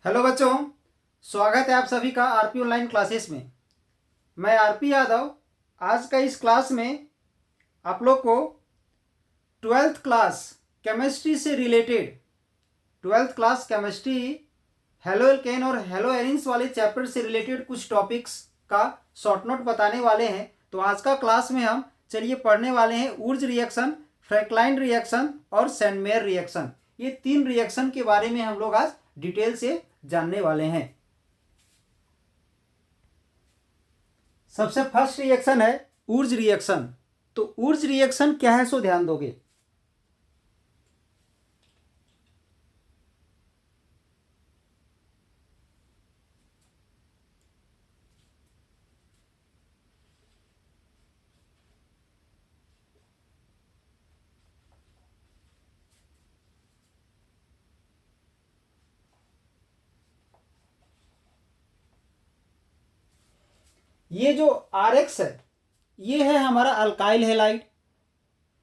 Hello बच्चों, स्वागत है आप सभी का आरपी ऑनलाइन क्लासेस में। मैं आरपी यादव। आज का इस क्लास में आप लोग को ट्वेल्थ क्लास केमिस्ट्री से related twelfth class chemistry halo alkane और हेलो एरिन्स वाले चैप्टर से रिलेटेड कुछ टॉपिक्स का शॉर्ट नोट बताने वाले हैं। तो आज का क्लास में हम चलिए पढ़ने वाले हैं ऊर्ज रिएक्शन, फ्रैंकलाइन रिएक्शन और सैंडमेयर रिएक्शन। ये तीन रिएक्शन के बारे में हम लोग आज डिटेल से जानने वाले हैं। सबसे फर्स्ट रिएक्शन है ऊर्ज रिएक्शन। तो ऊर्ज रिएक्शन क्या है सो ध्यान दोगे। ये जो RX है ये है हमारा अल्काइल हैलाइड,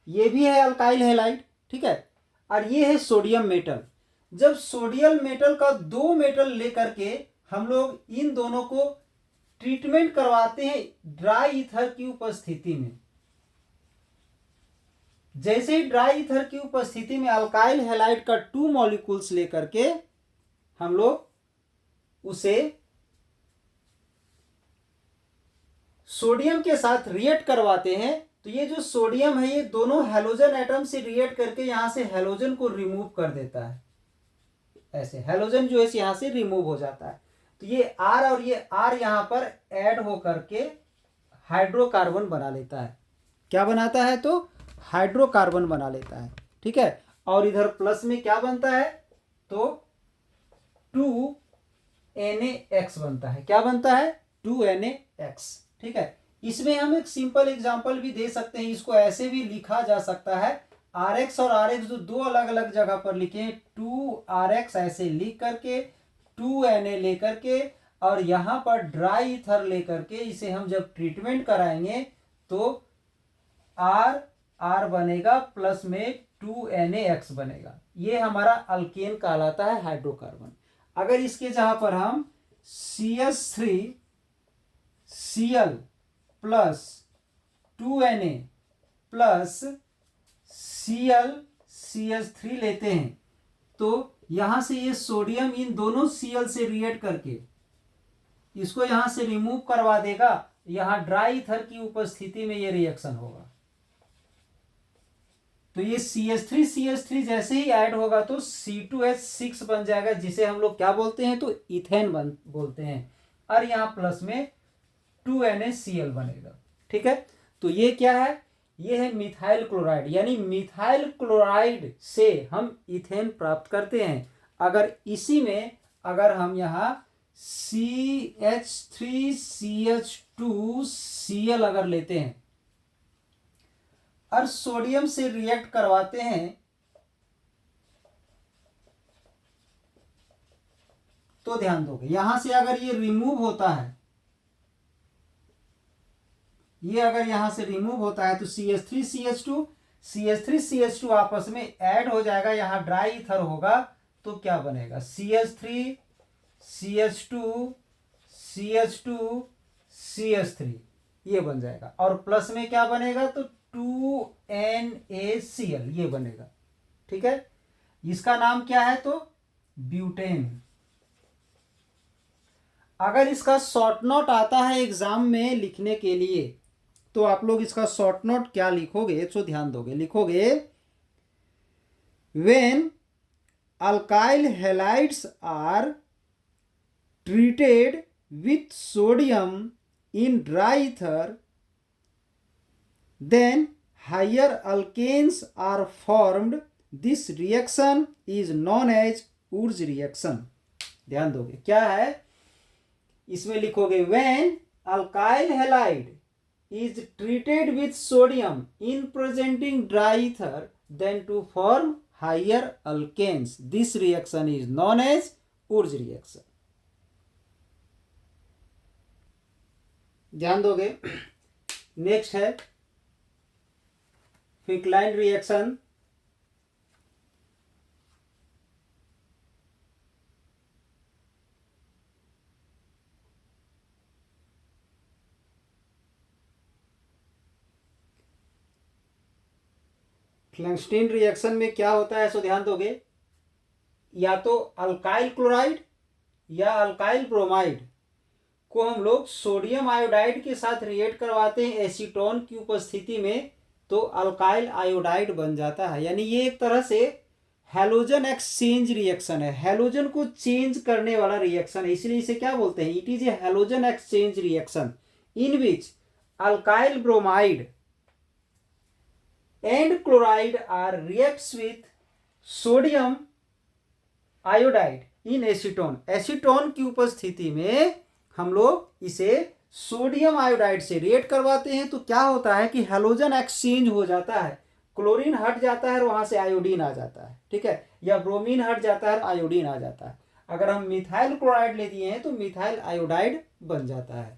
ये भी है अल्काइल हैलाइड, ठीक है। और ये है सोडियम मेटल। जब सोडियम मेटल का दो मेटल लेकर के हम लोग इन दोनों को ट्रीटमेंट करवाते हैं ड्राई ईथर की उपस्थिति में। जैसे ही ड्राई ईथर की उपस्थिति में अल्काइल हैलाइड का 2 मॉलिक्यूल्स लेकर के हम लोग उसे सोडियम के साथ रिएक्ट करवाते हैं, तो ये जो सोडियम है ये दोनों हैलोजन एटम से रिएक्ट करके यहां से हैलोजन को रिमूव कर देता है। ऐसे हैलोजन जो है यहां से रिमूव हो जाता है। तो ये आर और ये आर यहां पर ऐड होकर के हाइड्रोकार्बन बना लेता है। क्या बनाता है? तो हाइड्रोकार्बन बना लेता है, ठीक है। और इधर प्लस में क्या बनता है? तो 2NaX बनता है। क्या बनता है? 2NaX, ठीक है। इसमें हम एक सिंपल एग्जांपल भी दे सकते हैं। इसको ऐसे भी लिखा जा सकता है RX और RX जो दो अलग अलग जगह पर लिखे हैं, 2RX ऐसे लिख करके 2Na लेकर के और यहां पर ड्राई ईथर लेकर के इसे हम जब ट्रीटमेंट कराएंगे तो R बनेगा प्लस में 2NaX बनेगा। ये हमारा अल्केन कहलाता है, हाइड्रोकार्बन। अगर इसके जहां पर हम CH3Cl plus 2Na plus ClCH3 लेते हैं तो यहां से ये सोडियम इन दोनों Cl से रिएक्ट करके इसको यहां से रिमूव करवा देगा। यहां ड्राई ईथर की उपस्थिति में ये रिएक्शन होगा। तो ये CH3 जैसे ही ऐड होगा तो C2H6 बन जाएगा, जिसे हम लोग क्या बोलते हैं? तो इथेन बोलते हैं। और यहां प्लस में 2NaCl बनेगा, ठीक है। तो ये क्या है? ये है मिथाइल क्लोराइड, यानी मिथाइल क्लोराइड से हम इथेन प्राप्त करते हैं। अगर इसी में अगर हम यहाँ CH3CH2Cl अगर लेते हैं और सोडियम से रिएक्ट करवाते हैं तो ध्यान दोगे यहां से अगर ये रिमूव होता है, ये अगर यहां से रिमूव होता है तो CH3CH2 आपस में ऐड हो जाएगा। यहां ड्राई ईथर होगा तो क्या बनेगा? CH3CH2CH2CH3 ये बन जाएगा। और प्लस में क्या बनेगा? तो 2NaCl ये बनेगा, ठीक है। इसका नाम क्या है? तो ब्यूटेन। अगर इसका शॉर्ट नोट आता है एग्जाम में लिखने के लिए तो आप लोग इसका शॉर्ट नोट क्या लिखोगे? तो ध्यान दोगे, लिखोगे when alkyl halides are treated with sodium in dry ether then higher alkanes are formed. This reaction is known as Wurtz reaction. ध्यान दोगे क्या है इसमें? लिखोगे when alkyl halide is treated with sodium in presenting dry ether then to form higher alkanes. This reaction is known as Wurtz reaction. ध्यान दोगे। Next है फ्रैंकलाइन reaction. क्लैंस्टीन reaction में क्या होता है, सो ध्यान दोगे, या तो अल्काइल क्लोराइड या अल्काइल ब्रोमाइड को हम लोग सोडियम आयोडाइड के साथ रिएक्ट करवाते हैं एसीटोन की उपस्थिति में, तो अल्काइल आयोडाइड बन जाता है। यानी ये एक तरह से हैलोजन एक्सचेंज रिएक्शन है, हैलोजन को चेंज करने वाला रिएक्शन है, इसलिए इसे क्या बोलते हैं, it is a halogen exchange reaction in which alkyl bromide and chloride are reacts with sodium iodide in acetone. Acetone की उपस्थिति में हम लोग इसे सोडियम आयोडाइड से रिएक्ट करवाते हैं, तो क्या होता है कि हैलोजन एक्सचेंज हो जाता है, क्लोरीन हट जाता है और वहां से आयोडीन आ जाता है, ठीक है, या ब्रोमीन हट जाता है और आयोडीन आ जाता है। अगर हम मिथाइल क्लोराइड ले दिए हैं तो मिथाइल आयोडाइड बन जाता है।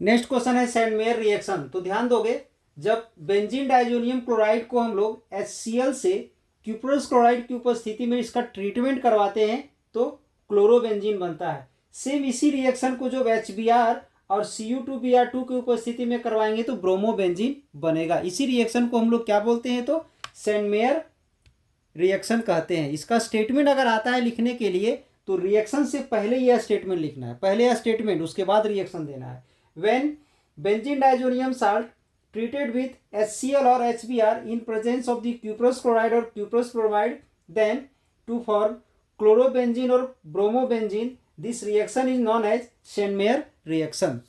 नेक्स्ट क्वेश्चन है सेंडमेयर रिएक्शन। तो ध्यान दोगे, जब बेंजीन डाइजोनियम क्लोराइड को हम लोग HCl से क्यूप्रस क्लोराइड की उपस्थिति में इसका ट्रीटमेंट करवाते हैं तो क्लोरोबेंजीन बनता है। सेम इसी रिएक्शन को जब HBr और Cu2Br2 की उपस्थिति में करवाएंगे तो ब्रोमोबेंजीन बनेगा। इसी रिएक्शन को हम लोग क्या बोलते हैं, तो सेंडमेयर रिएक्शन कहते हैं। इसका स्टेटमेंट अगर आता है लिखने के लिए तो रिएक्शन से पहले यह स्टेटमेंट लिखना है, पहले यह स्टेटमेंट उसके बाद रिएक्शन देना है। When benzene diazonium salt treated with HCl or HBr in presence of the cuprous chloride or cuprous bromide then to form chlorobenzene or bromobenzene, this reaction is known as Sandmeyer reaction।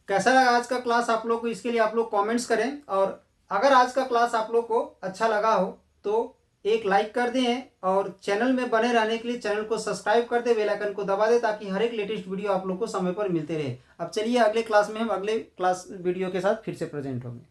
कैसा लगा आज का class आप लोग को, इसके लिए आप लोग कमेंट्स करें, और अगर आज का क्लास आप लोग को अच्छा लगा हो तो एक लाइक कर दें और चैनल में बने रहने के लिए चैनल को सब्सक्राइब कर दे, बेल आइकन को दबा दे, ताकि हर एक लेटेस्ट वीडियो आप लोग को समय पर मिलते रहे। अब चलिए अगले क्लास में हम अगले क्लास वीडियो के साथ फिर से प्रेजेंट होंगे।